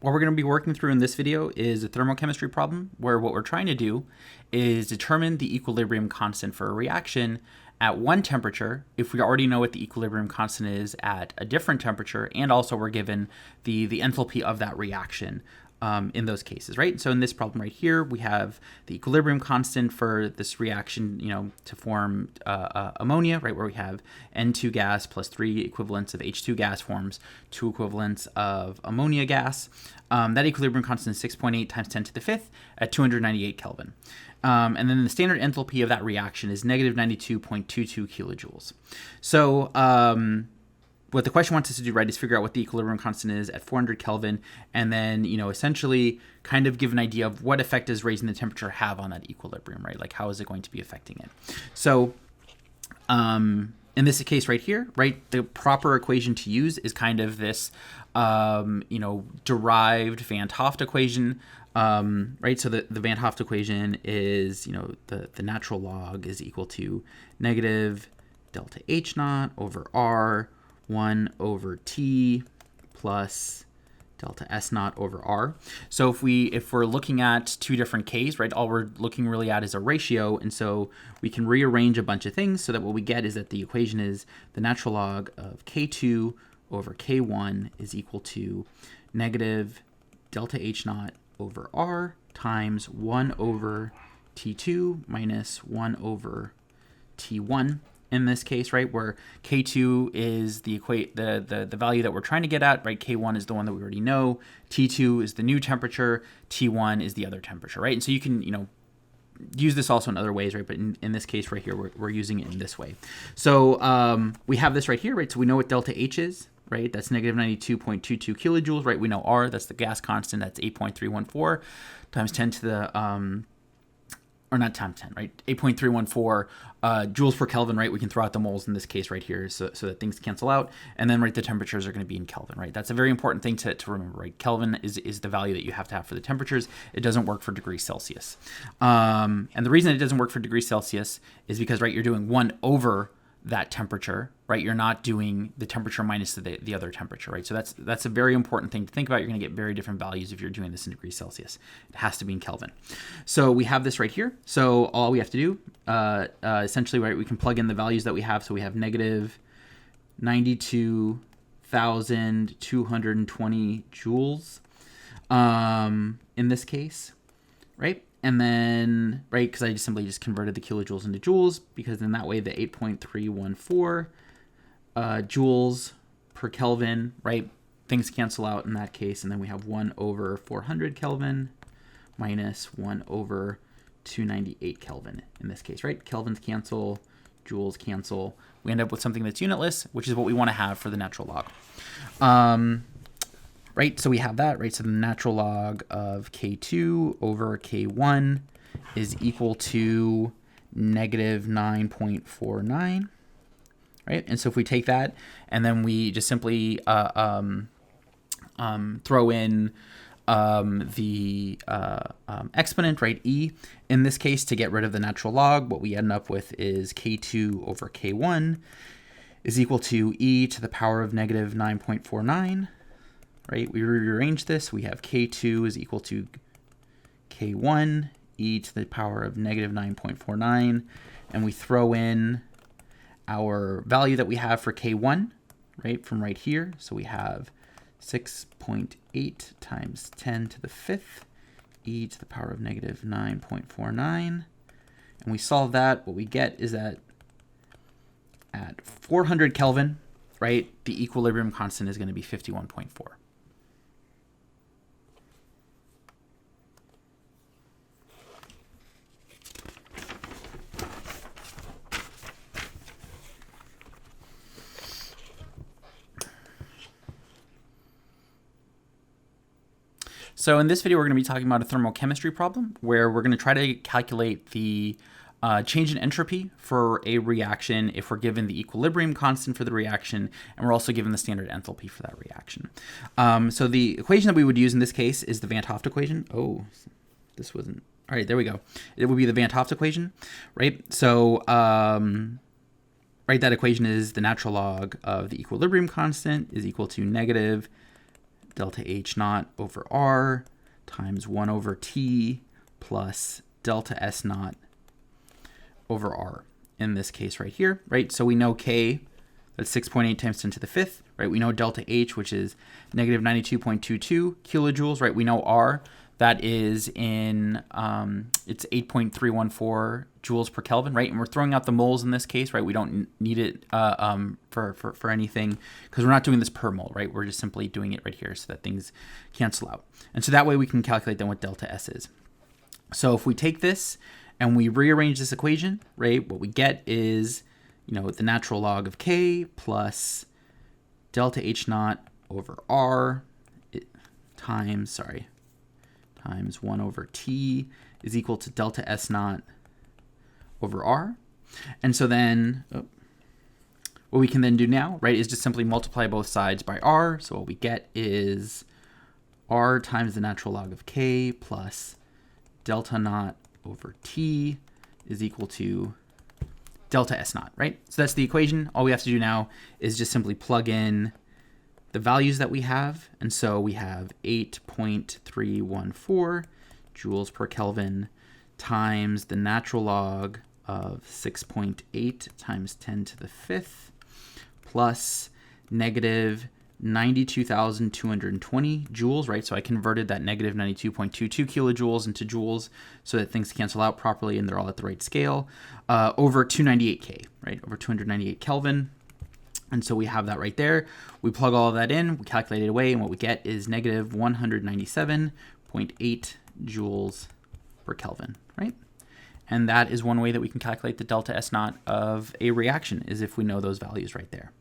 What we're going to be working through in this video is a thermochemistry problem where what we're trying to do is determine the equilibrium constant for a reaction at one temperature if we already know what the equilibrium constant is at a different temperature, and also we're given the enthalpy of that reaction in those cases, right? So in this problem right here, we have the equilibrium constant for this reaction, to form ammonia, right? Where we have N2 gas plus 3 equivalents of H2 gas forms 2 equivalents of ammonia gas. That equilibrium constant is 6.8 times 10 to the 5th at 298 Kelvin. And then the standard enthalpy of that reaction is negative 92.22 kilojoules. So what the question wants us to do, right, is figure out what the equilibrium constant is at 400 Kelvin, and then, essentially kind of give an idea of what effect does raising the temperature have on that equilibrium, right? Like, how is it going to be affecting it? So in this case right here, right, the proper equation to use is kind of this, derived Van 't Hoff equation, right? So the Van 't Hoff equation is, the natural log is equal to negative delta H naught over R 1 over T plus delta S naught over R. So if we're looking at two different K's, right, all we're looking really at is a ratio, and so we can rearrange a bunch of things so that what we get is that the equation is the natural log of K2 over K1 is equal to negative delta H naught over R times 1 over T2 minus 1 over T1. In this case, right, where K2 is the value that we're trying to get at, right? K1 is the one that we already know. T2 is the new temperature. T1 is the other temperature, right? And so you can, use this also in other ways, right? But in this case right here, we're using it in this way. So we have this right here, right? So we know what delta H is, right? That's negative 92.22 kilojoules, right? We know R, that's the gas constant, that's 8.314 times 10 to the, or not times 10, right? 8.314 joules per Kelvin, right? We can throw out the moles in this case right here so that things cancel out. And then, right, the temperatures are going to be in Kelvin, right? That's a very important thing to remember, right? Kelvin is the value that you have to have for the temperatures. It doesn't work for degrees Celsius. And the reason it doesn't work for degrees Celsius is because, right, you're doing 1 over that temperature, right? You're not doing the temperature minus the other temperature, right? So that's a very important thing to think about. You're going to get very different values if you're doing this in degrees Celsius. It has to be in Kelvin. So we have this right here. So all we have to do, essentially, right, we can plug in the values that we have. So we have negative 92,220 joules in this case, right? And then, right, because I simply converted the kilojoules into joules, because then that way the 8.314 joules per Kelvin, right, things cancel out in that case, and then we have 1 over 400 Kelvin minus 1 over 298 Kelvin in this case, right? Kelvins cancel, joules cancel. We end up with something that's unitless, which is what we want to have for the natural log. Right, so we have that, right? So the natural log of K2 over K1 is equal to negative 9.49, right? And so if we take that and then we just simply throw in the exponent, right, e, in this case to get rid of the natural log, what we end up with is K2 over K1 is equal to e to the power of negative 9.49. Right, we rearrange this. We have K2 is equal to K1, e to the power of negative 9.49, and we throw in our value that we have for K1, right, from right here. So we have 6.8 times 10 to the 5th, e to the power of negative 9.49, and we solve that. What we get is that at 400 Kelvin, right, the equilibrium constant is going to be 51.4. So in this video, we're going to be talking about a thermochemistry problem where we're going to try to calculate the change in entropy for a reaction if we're given the equilibrium constant for the reaction, and we're also given the standard enthalpy for that reaction. So the equation that we would use in this case is the Van 't Hoff equation. Oh, this wasn't... All right, there we go. It would be the Van 't Hoff equation, right? So, right, that equation is the natural log of the equilibrium constant is equal to negative delta H naught over R times 1 over T plus delta S naught over R in this case right here, right? So we know K, that's 6.8 times 10 to the fifth, right? We know delta H, which is negative 92.22 kilojoules, right? We know R, that is in, it's 8.314 joules per Kelvin, right? And we're throwing out the moles in this case, right? We don't need it for anything because we're not doing this per mole, right? We're just simply doing it right here so that things cancel out. And so that way we can calculate then what delta S is. So if we take this and we rearrange this equation, right, what we get is, the natural log of K plus delta H naught over R times 1 over T is equal to delta S naught over R. And so then what we can then do now, right, is just simply multiply both sides by R. So what we get is R times the natural log of K plus delta naught over T is equal to delta S naught, right? So that's the equation. All we have to do now is just simply plug in the values that we have. And so we have 8.314 joules per Kelvin times the natural log of 6.8 times 10 to the fifth plus negative 92,220 joules, right? So I converted that negative 92.22 kilojoules into joules so that things cancel out properly and they're all at the right scale, over 298K, right? Over 298 Kelvin. And so we have that right there. We plug all of that in, we calculate it away, and what we get is negative 197.8 joules per Kelvin, right? And that is one way that we can calculate the delta S naught of a reaction, is if we know those values right there.